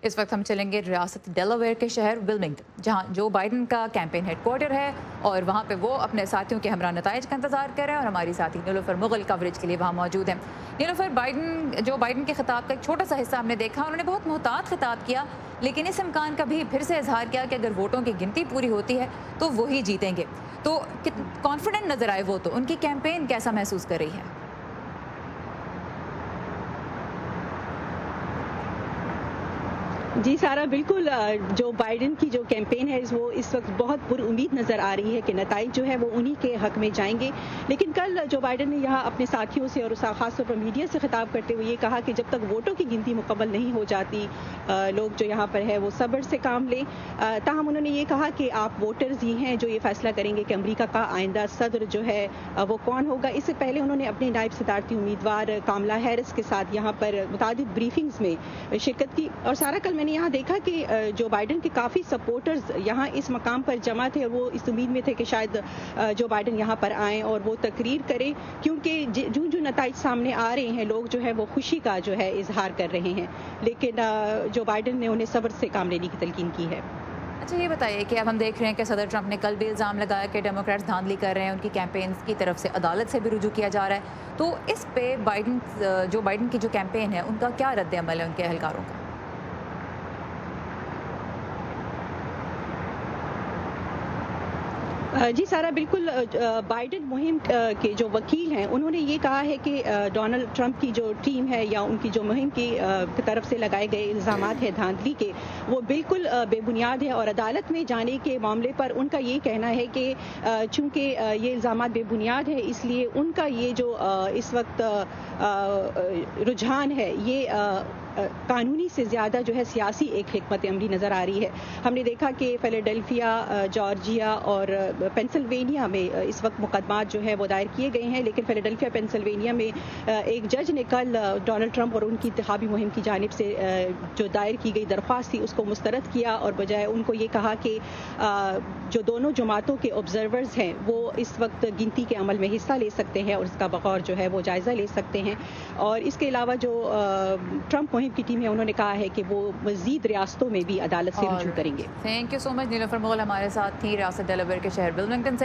اس وقت ہم چلیں گے ریاست ڈیلاویئر کے شہر ولمنگٹن، جہاں جو بائیڈن کا کیمپین ہیڈ کوارٹر ہے اور وہاں پہ وہ اپنے ساتھیوں کے ہمراہ نتائج کا انتظار کر رہے ہیں، اور ہماری ساتھی نیلوفر مغل کوریج کے لیے وہاں موجود ہیں۔ نیلوفر، بائیڈن کے خطاب کا ایک چھوٹا سا حصہ ہم نے دیکھا، انہوں نے بہت محتاط خطاب کیا، لیکن اس امکان کا بھی پھر سے اظہار کیا کہ اگر ووٹوں کی گنتی پوری ہوتی ہے تو وہی جیتیں گے۔ تو کانفیڈنٹ نظر آئے وہ، تو ان کی کیمپین کیسا محسوس کر رہی ہے؟ جی سارا، بالکل جو بائیڈن کی جو کیمپین ہے وہ اس وقت بہت پر امید نظر آ رہی ہے کہ نتائج جو ہے وہ انہی کے حق میں جائیں گے۔ لیکن کل جو بائیڈن نے یہاں اپنے ساتھیوں سے اور خاص طور پر میڈیا سے خطاب کرتے ہوئے یہ کہا کہ جب تک ووٹوں کی گنتی مکمل نہیں ہو جاتی لوگ جو یہاں پر ہے وہ صبر سے کام لیں۔ تاہم انہوں نے یہ کہا کہ آپ ووٹرز ہی ہیں جو یہ فیصلہ کریں گے کہ امریکہ کا آئندہ صدر جو ہے وہ کون ہوگا۔ اس سے پہلے انہوں نے اپنے نائب صدارتی امیدوار کاملا ہیرس کے ساتھ یہاں پر متعدد بریفنگز میں شرکت کی، اور سارا کل میں نے یہاں دیکھا کہ جو بائیڈن کے کافی سپورٹرز یہاں اس مقام پر جمع تھے، اور وہ اس امید میں تھے کہ شاید جو بائیڈن یہاں پر آئیں اور وہ تقریر کریں، کیونکہ جو نتائج سامنے آ رہے ہیں لوگ جو ہے وہ خوشی کا جو ہے اظہار کر رہے ہیں، لیکن جو بائیڈن نے انہیں صبر سے کام لینے کی تلقین کی ہے۔ اچھا، یہ بتائیے کہ اب ہم دیکھ رہے ہیں کہ صدر ٹرمپ نے کل بھی الزام لگایا کہ ڈیموکریٹس دھاندلی کر رہے ہیں، ان کی کیمپینز کی طرف سے عدالت سے بھی رجوع کیا جا رہا ہے، تو اس پہ بائیڈن کی جو کیمپین ہے ان کا کیا رد عمل ہے ان کے اہلکاروں کا؟ جی سارا، بالکل بائیڈن مہم کے جو وکیل ہیں انہوں نے یہ کہا ہے کہ ڈونلڈ ٹرمپ کی جو ٹیم ہے یا ان کی جو مہم کی طرف سے لگائے گئے الزامات ہیں دھاندلی کے، وہ بالکل بے بنیاد ہے، اور عدالت میں جانے کے معاملے پر ان کا یہ کہنا ہے کہ چونکہ یہ الزامات بے بنیاد ہے اس لیے ان کا یہ جو اس وقت رجحان ہے یہ قانونی سے زیادہ جو ہے سیاسی ایک حکمت عملی نظر آ رہی ہے۔ ہم نے دیکھا کہ فیلاڈیلفیا، جارجیا اور پینسلوینیا میں اس وقت مقدمات جو ہے وہ دائر کیے گئے ہیں، لیکن فیلاڈیلفیا پینسلوینیا میں ایک جج نے کل ڈونلڈ ٹرمپ اور ان کی انتخابی مہم کی جانب سے جو دائر کی گئی درخواست تھی اس کو مسترد کیا، اور بجائے ان کو یہ کہا کہ جو دونوں جماعتوں کے آبزرورز ہیں وہ اس وقت گنتی کے عمل میں حصہ لے سکتے ہیں اور اس کا بغور جو ہے وہ جائزہ لے سکتے ہیں۔ اور اس کے علاوہ جو ٹرمپ مہم کی ٹیم ہے انہوں نے کہا ہے کہ وہ مزید ریاستوں میں بھی عدالت سے رجوع کریں گے۔ تھینک یو سو مچ نیلوفر مغل ہمارے ساتھ تھی ریاست ڈیلاویئر کے شہر ولمنگٹن سے۔